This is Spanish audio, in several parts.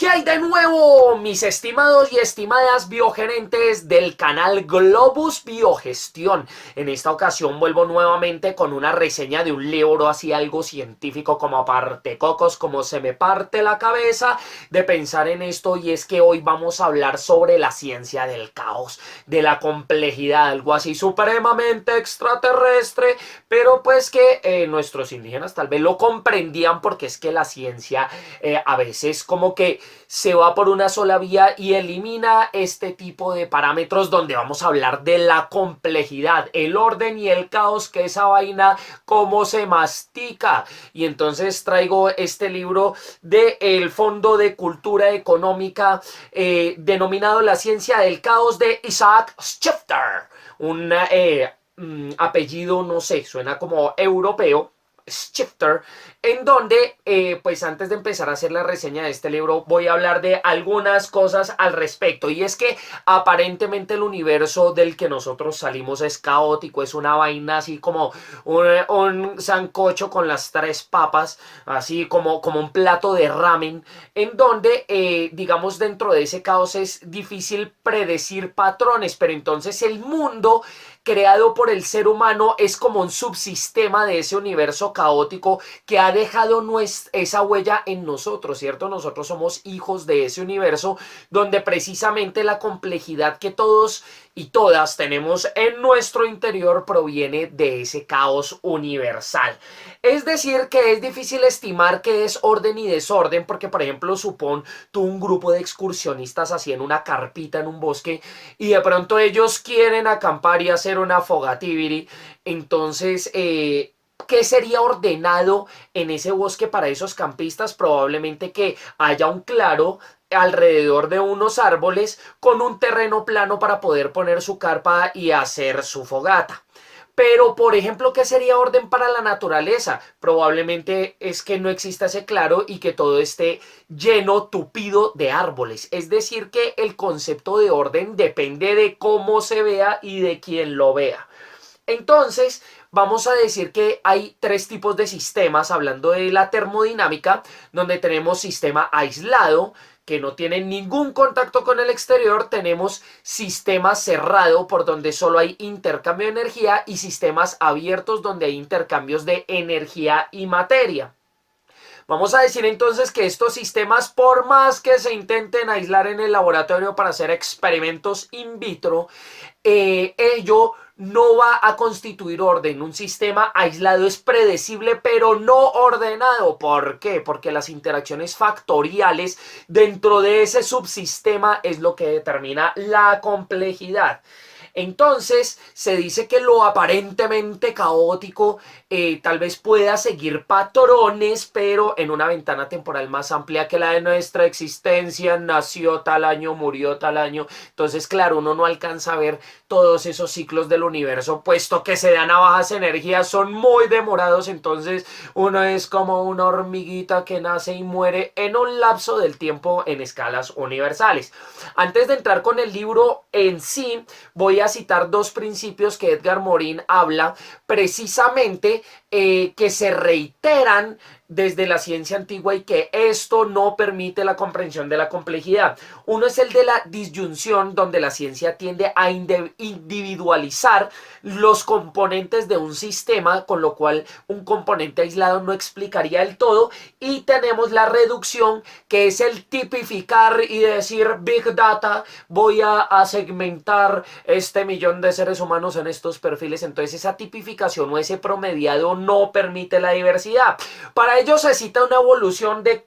¿Qué hay de nuevo, mis estimados y estimadas biogerentes del canal Globus Biogestión? En esta ocasión vuelvo nuevamente con una reseña de un libro así algo científico como partecocos, como se me parte la cabeza de pensar en esto, y es que hoy vamos a hablar sobre la ciencia del caos, de la complejidad, algo así supremamente extraterrestre, pero pues que nuestros indígenas tal vez lo comprendían, porque es que la ciencia a veces como que se va por una sola vía y elimina este tipo de parámetros donde vamos a hablar de la complejidad, el orden y el caos, que esa vaina cómo se mastica. Y entonces traigo este libro de el Fondo de Cultura Económica denominado La ciencia del caos, de Isaac Schefter, un apellido, no sé, suena como europeo, Schefter, en donde pues antes de empezar a hacer la reseña de este libro voy a hablar de algunas cosas al respecto. Y es que aparentemente el universo del que nosotros salimos es caótico, es una vaina así como un sancocho con las tres papas, así como un plato de ramen, en donde digamos dentro de ese caos es difícil predecir patrones, pero entonces el mundo creado por el ser humano es como un subsistema de ese universo caótico que ha dejado esa huella en nosotros, ¿cierto? Nosotros somos hijos de ese universo donde precisamente la complejidad que todos y todas tenemos en nuestro interior proviene de ese caos universal. Es decir, que es difícil estimar qué es orden y desorden, porque por ejemplo supón tú un grupo de excursionistas así en una carpita en un bosque y de pronto ellos quieren acampar y hacer una fogatibiri. Entonces ¿qué sería ordenado en ese bosque para esos campistas? Probablemente que haya un claro alrededor de unos árboles con un terreno plano para poder poner su carpa y hacer su fogata. Pero, por ejemplo, ¿qué sería orden para la naturaleza? Probablemente es que no exista ese claro y que todo esté lleno, tupido de árboles. Es decir, que el concepto de orden depende de cómo se vea y de quién lo vea. Entonces, vamos a decir que hay tres tipos de sistemas, hablando de la termodinámica, donde tenemos sistema aislado, que no tiene ningún contacto con el exterior, tenemos sistema cerrado, por donde solo hay intercambio de energía, y sistemas abiertos, donde hay intercambios de energía y materia. Vamos a decir entonces que estos sistemas, por más que se intenten aislar en el laboratorio para hacer experimentos in vitro, ello no va a constituir orden. Un sistema aislado es predecible pero no ordenado. ¿Por qué? Porque las interacciones factoriales dentro de ese subsistema es lo que determina la complejidad. Entonces se dice que lo aparentemente caótico tal vez pueda seguir patrones, pero en una ventana temporal más amplia que la de nuestra existencia. Nació tal año, murió tal año. Entonces, claro, uno no alcanza a ver todos esos ciclos del universo, puesto que se dan a bajas energías, son muy demorados. Entonces uno es como una hormiguita que nace y muere en un lapso del tiempo en escalas universales. Antes de entrar con el libro en sí, voy a citar dos principios que Edgar Morin habla precisamente, que se reiteran desde la ciencia antigua y que esto no permite la comprensión de la complejidad. Uno es el de la disyunción, donde la ciencia tiende a individualizar los componentes de un sistema, con lo cual un componente aislado no explicaría el todo. Y tenemos la reducción, que es el tipificar y decir Big Data, voy a segmentar este millón de seres humanos en estos perfiles. Entonces esa tipificación o ese promediado no permite la diversidad. Para ello se cita una evolución de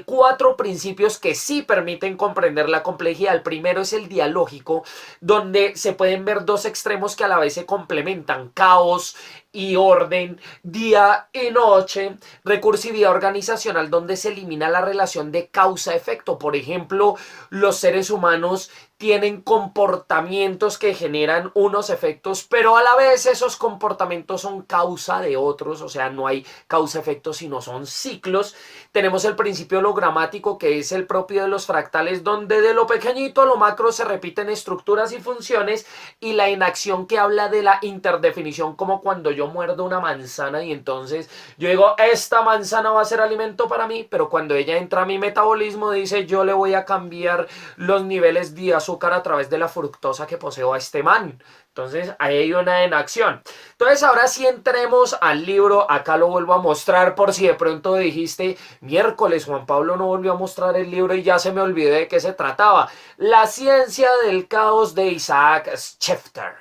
cuatro principios que sí permiten comprender la complejidad. El primero es el dialógico, donde se pueden ver dos extremos que a la vez se complementan: caos y orden, día y noche. Recursividad organizacional, donde se elimina la relación de causa-efecto. Por ejemplo, los seres humanos tienen comportamientos que generan unos efectos, pero a la vez esos comportamientos son causa de otros, o sea, no hay causa-efecto, sino son ciclos. Tenemos el principio hologramático, que es el propio de los fractales, donde de lo pequeñito a lo macro se repiten estructuras y funciones, y la inacción, que habla de la interdefinición, como cuando yo yo muerdo una manzana y entonces yo digo, esta manzana va a ser alimento para mí, pero cuando ella entra a mi metabolismo dice, yo le voy a cambiar los niveles de azúcar a través de la fructosa que poseo a este man. Entonces ahí hay una inacción. Entonces ahora sí entremos al libro, acá lo vuelvo a mostrar por si de pronto dijiste, miércoles Juan Pablo no volvió a mostrar el libro y ya se me olvidó de qué se trataba. La ciencia del caos de Isaac Schefter.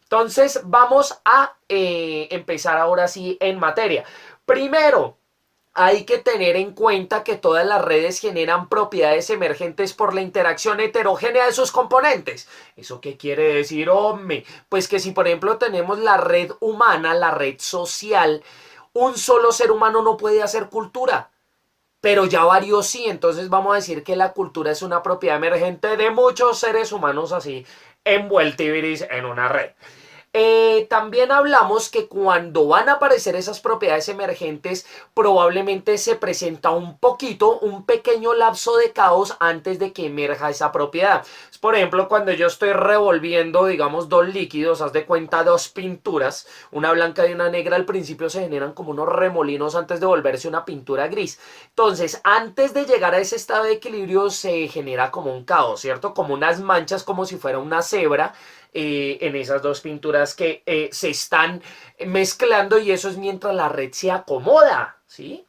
Entonces vamos a empezar ahora sí en materia. Primero, hay que tener en cuenta que todas las redes generan propiedades emergentes por la interacción heterogénea de sus componentes. ¿Eso qué quiere decir, hombre? Pues que si por ejemplo tenemos la red humana, la red social, un solo ser humano no puede hacer cultura, pero ya varios sí. Entonces vamos a decir que la cultura es una propiedad emergente de muchos seres humanos así envueltiviris en una red. También hablamos que cuando van a aparecer esas propiedades emergentes, probablemente se presenta un pequeño lapso de caos antes de que emerja esa propiedad. Por ejemplo, cuando yo estoy revolviendo, digamos, dos líquidos, haz de cuenta dos pinturas, una blanca y una negra, al principio se generan como unos remolinos antes de volverse una pintura gris. Entonces, antes de llegar a ese estado de equilibrio, se genera como un caos, ¿cierto? Como unas manchas, como si fuera una cebra en esas dos pinturas que se están mezclando y eso es mientras la red se acomoda, ¿sí?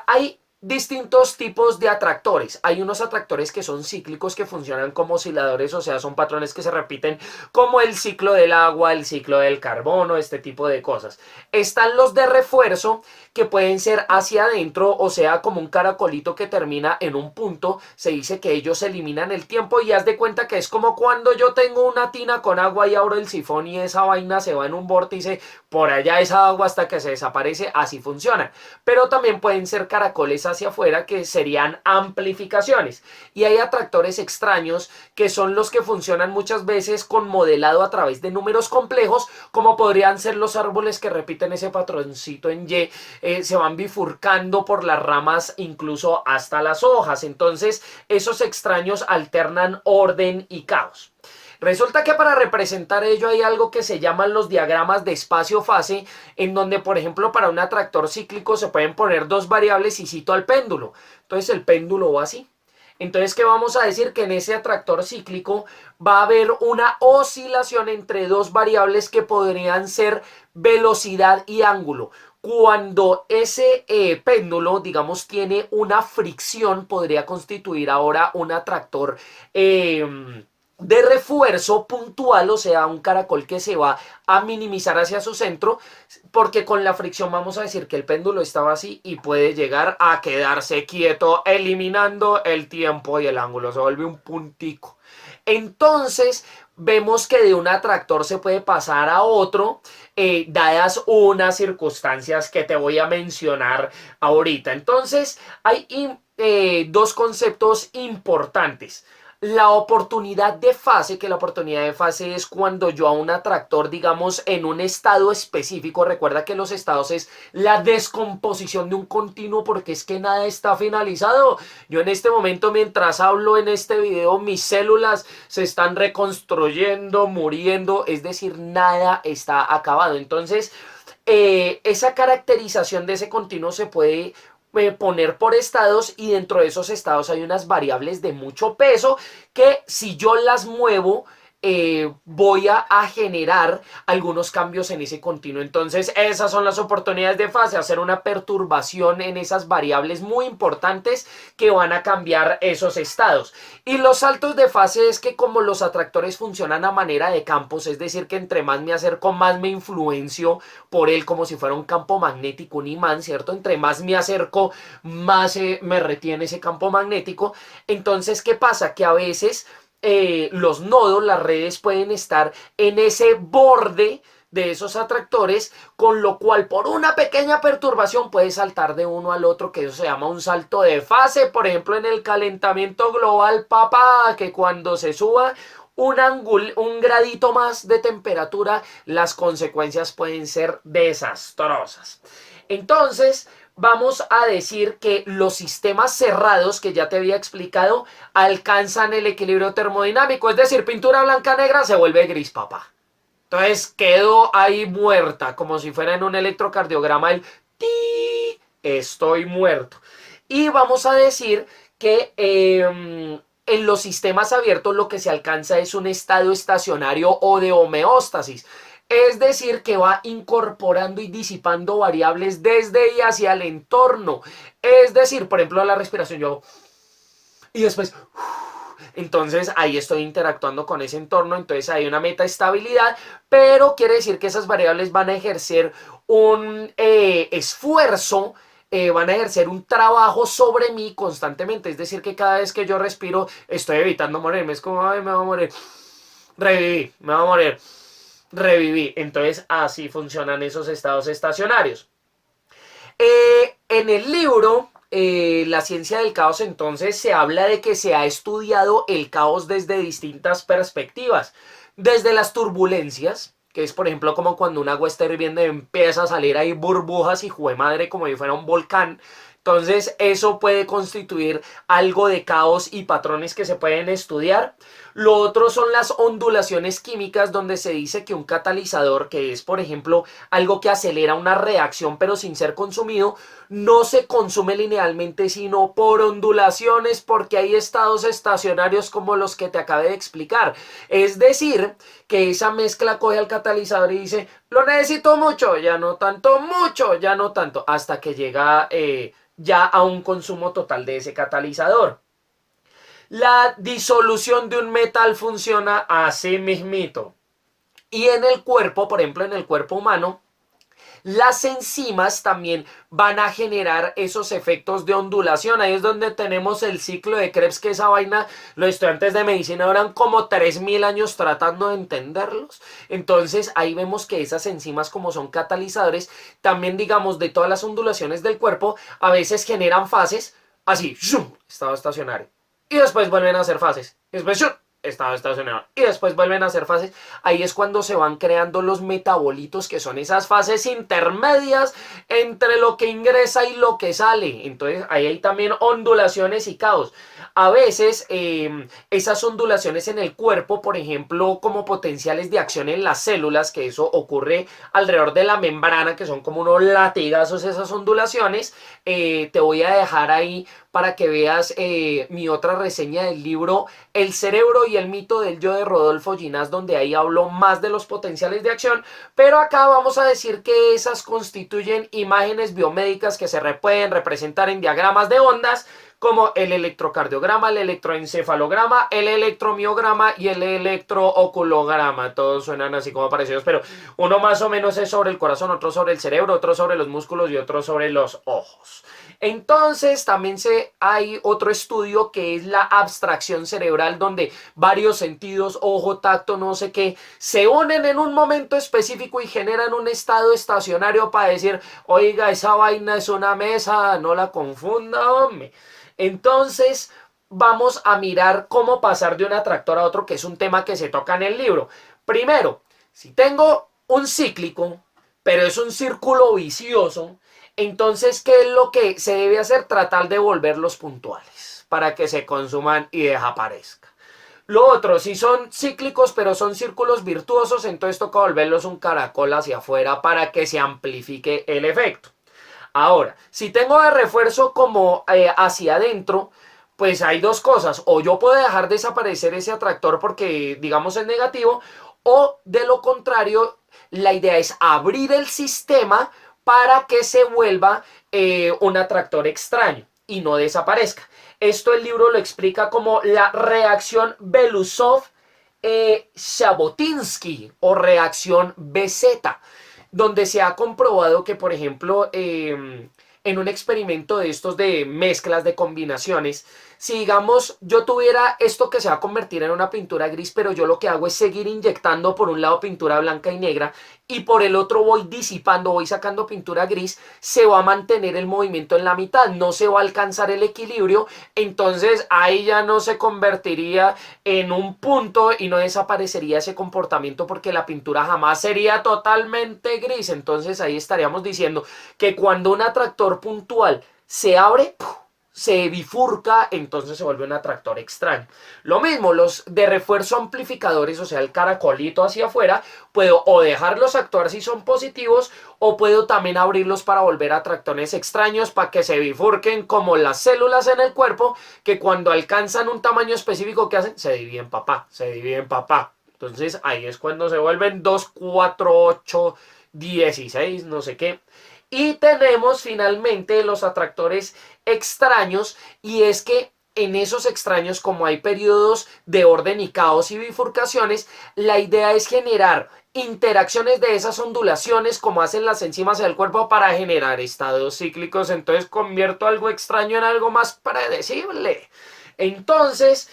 Hay distintos tipos de atractores. Hay unos atractores que son cíclicos, que funcionan como osciladores, o sea, son patrones que se repiten como el ciclo del agua, el ciclo del carbono, este tipo de cosas. Están los de refuerzo, que pueden ser hacia adentro, o sea, como un caracolito que termina en un punto. Se dice que ellos eliminan el tiempo y haz de cuenta que es como cuando yo tengo una tina con agua y abro el sifón y esa vaina se va en un vórtice por allá esa agua hasta que se desaparece. Así funciona. Pero también pueden ser caracoles hacia afuera, que serían amplificaciones. Y hay atractores extraños, que son los que funcionan muchas veces con modelado a través de números complejos, como podrían ser los árboles que repiten ese patroncito en Y, se van bifurcando por las ramas incluso hasta las hojas. Entonces esos extraños alternan orden y caos. Resulta que para representar ello hay algo que se llaman los diagramas de espacio-fase, en donde, por ejemplo, para un atractor cíclico se pueden poner dos variables y cito al péndulo. Entonces el péndulo va así. Entonces, ¿qué vamos a decir? Que en ese atractor cíclico va a haber una oscilación entre dos variables que podrían ser velocidad y ángulo. Cuando ese péndulo, digamos, tiene una fricción, podría constituir ahora un atractor de refuerzo puntual, o sea, un caracol que se va a minimizar hacia su centro, porque con la fricción vamos a decir que el péndulo estaba así y puede llegar a quedarse quieto, eliminando el tiempo y el ángulo, se vuelve un puntico. Entonces vemos que de un atractor se puede pasar a otro, dadas unas circunstancias que te voy a mencionar ahorita. Entonces hay dos conceptos importantes. La oportunidad de fase, que la oportunidad de fase es cuando yo a un atractor, digamos, en un estado específico, recuerda que los estados es la descomposición de un continuo, porque es que nada está finalizado. Yo en este momento, mientras hablo en este video, mis células se están reconstruyendo, muriendo, es decir, nada está acabado. Entonces, esa caracterización de ese continuo se puede poner por estados, y dentro de esos estados hay unas variables de mucho peso que si yo las muevo voy a generar algunos cambios en ese continuo. Entonces esas son las oportunidades de fase, hacer una perturbación en esas variables muy importantes que van a cambiar esos estados. Y los saltos de fase es que como los atractores funcionan a manera de campos, es decir que entre más me acerco, más me influencio por él, como si fuera un campo magnético, un imán, ¿cierto? Entre más me acerco, más me retiene ese campo magnético. Entonces, ¿qué pasa? Que a veces los nodos, las redes pueden estar en ese borde de esos atractores, con lo cual por una pequeña perturbación puede saltar de uno al otro, que eso se llama un salto de fase. Por ejemplo, en el calentamiento global, papá, que cuando se suba un gradito más de temperatura, las consecuencias pueden ser desastrosas. Entonces, vamos a decir que los sistemas cerrados, que ya te había explicado, alcanzan el equilibrio termodinámico. Es decir, pintura blanca-negra se vuelve gris, papá. Entonces quedo ahí muerta, como si fuera en un electrocardiograma el ti, estoy muerto. Y vamos a decir que en los sistemas abiertos lo que se alcanza es un estado estacionario o de homeostasis. Es decir, que va incorporando y disipando variables desde y hacia el entorno. Es decir, por ejemplo, la respiración yo hago y después entonces ahí estoy interactuando con ese entorno, entonces hay una metaestabilidad, pero quiere decir que esas variables van a ejercer un esfuerzo, van a ejercer un trabajo sobre mí constantemente, es decir que cada vez que yo respiro estoy evitando morirme, es como, ay, me voy a morir, reviví, me voy a morir, reviví, entonces así funcionan esos estados estacionarios. En el libro, La ciencia del caos, entonces se habla de que se ha estudiado el caos desde distintas perspectivas. Desde las turbulencias, que es por ejemplo como cuando un agua está hirviendo y empieza a salir ahí burbujas y jue madre como si fuera un volcán. Entonces eso puede constituir algo de caos y patrones que se pueden estudiar. Lo otro son las ondulaciones químicas, donde se dice que un catalizador, que es por ejemplo algo que acelera una reacción pero sin ser consumido, no se consume linealmente sino por ondulaciones, porque hay estados estacionarios como los que te acabé de explicar. Es decir, que esa mezcla coge al catalizador y dice, lo necesito mucho, ya no tanto, mucho, ya no tanto, hasta que llega ya a un consumo total de ese catalizador. La disolución de un metal funciona así mismito. Y en el cuerpo, por ejemplo, en el cuerpo humano, las enzimas también van a generar esos efectos de ondulación. Ahí es donde tenemos el ciclo de Krebs, que esa vaina, los estudiantes de medicina duran como 3000 años tratando de entenderlos. Entonces ahí vemos que esas enzimas, como son catalizadores, también digamos de todas las ondulaciones del cuerpo, a veces generan fases así, ¡shum!, estado estacionario. Y después vuelven a hacer fases. Y después ¡shum!, estado estacionario, y después vuelven a hacer fases. Ahí es cuando se van creando los metabolitos, que son esas fases intermedias entre lo que ingresa y lo que sale. Entonces ahí hay también ondulaciones y caos. A veces esas ondulaciones en el cuerpo, por ejemplo, como potenciales de acción en las células, que eso ocurre alrededor de la membrana, que son como unos latigazos esas ondulaciones. Te voy a dejar ahí para que veas mi otra reseña del libro El cerebro y el mito del yo, de Rodolfo Ginás, donde ahí hablo más de los potenciales de acción, pero acá vamos a decir que esas constituyen imágenes biomédicas que se pueden representar en diagramas de ondas, como el electrocardiograma, el electroencefalograma, el electromiograma y el electrooculograma. Todos suenan así como parecidos, pero uno más o menos es sobre el corazón, otro sobre el cerebro, otro sobre los músculos y otro sobre los ojos. Entonces también hay otro estudio que es la abstracción cerebral, donde varios sentidos, ojo, tacto, no sé qué, se unen en un momento específico y generan un estado estacionario para decir, oiga, esa vaina es una mesa, no la confunda, hombre. Entonces vamos a mirar cómo pasar de un atractor a otro, que es un tema que se toca en el libro. Primero, si tengo un cíclico, pero es un círculo vicioso, entonces, ¿qué es lo que se debe hacer? Tratar de volverlos puntuales para que se consuman y desaparezca. Lo otro, si son cíclicos pero son círculos virtuosos, entonces toca volverlos un caracol hacia afuera para que se amplifique el efecto. Ahora, si tengo de refuerzo como hacia adentro, pues hay dos cosas. O yo puedo dejar desaparecer ese atractor porque, digamos, es negativo, o de lo contrario, la idea es abrir el sistema para que se vuelva un atractor extraño y no desaparezca. Esto el libro lo explica como la reacción Belousov-Zhabotinsky o reacción BZ, donde se ha comprobado que, por ejemplo, en un experimento de estos de mezclas, de combinaciones, si digamos yo tuviera esto que se va a convertir en una pintura gris, pero yo lo que hago es seguir inyectando por un lado pintura blanca y negra y por el otro voy disipando, voy sacando pintura gris, se va a mantener el movimiento en la mitad, no se va a alcanzar el equilibrio, entonces ahí ya no se convertiría en un punto y no desaparecería ese comportamiento porque la pintura jamás sería totalmente gris. Entonces ahí estaríamos diciendo que cuando un atractor puntual se abre, ¡puf!, se bifurca, entonces se vuelve un atractor extraño. Lo mismo, los de refuerzo amplificadores, o sea, el caracolito hacia afuera, puedo o dejarlos actuar si son positivos, o puedo también abrirlos para volver atractores extraños, para que se bifurquen como las células en el cuerpo, que cuando alcanzan un tamaño específico, ¿qué hacen? Se dividen, papá, se dividen, papá. Entonces ahí es cuando se vuelven 2, 4, 8, 16, no sé qué. Y tenemos finalmente los atractores extraños, y es que en esos extraños, como hay periodos de orden y caos y bifurcaciones, la idea es generar interacciones de esas ondulaciones como hacen las enzimas del cuerpo para generar estados cíclicos. Entonces convierto algo extraño en algo más predecible. Entonces,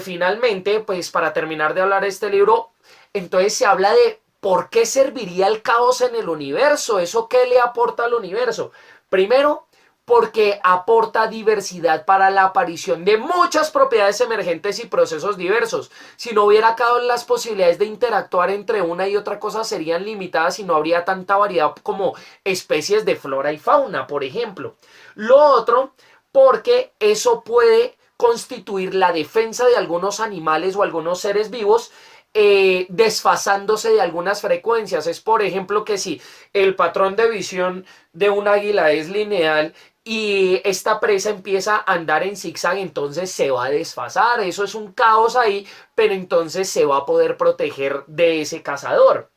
finalmente, pues para terminar de hablar de este libro, entonces se habla de por qué serviría el caos en el universo. ¿Eso qué le aporta al universo? Primero, porque aporta diversidad para la aparición de muchas propiedades emergentes y procesos diversos. Si no hubiera caos, las posibilidades de interactuar entre una y otra cosa serían limitadas y no habría tanta variedad como especies de flora y fauna, por ejemplo. Lo otro, porque eso puede constituir la defensa de algunos animales o algunos seres vivos, desfasándose de algunas frecuencias. Es por ejemplo que si el patrón de visión de un águila es lineal y esta presa empieza a andar en zigzag, entonces se va a desfasar. Eso es un caos ahí, pero entonces se va a poder proteger de ese cazador.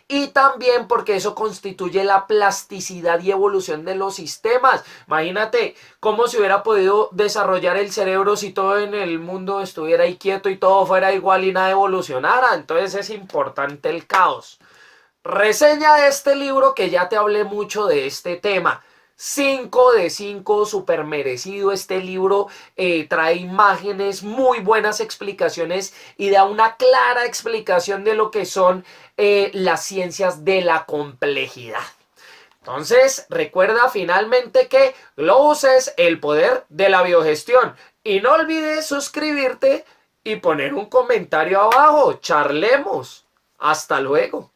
Y también porque eso constituye la plasticidad y evolución de los sistemas. Imagínate cómo se hubiera podido desarrollar el cerebro si todo en el mundo estuviera ahí quieto y todo fuera igual y nada evolucionara. Entonces es importante el caos. Reseña de este libro, que ya te hablé mucho de este tema. 5 de 5, súper merecido. Este libro trae imágenes, muy buenas explicaciones y da una clara explicación de lo que son las ciencias de la complejidad. Entonces, recuerda finalmente que Globus es el poder de la biogestión. Y no olvides suscribirte y poner un comentario abajo. Charlemos. Hasta luego.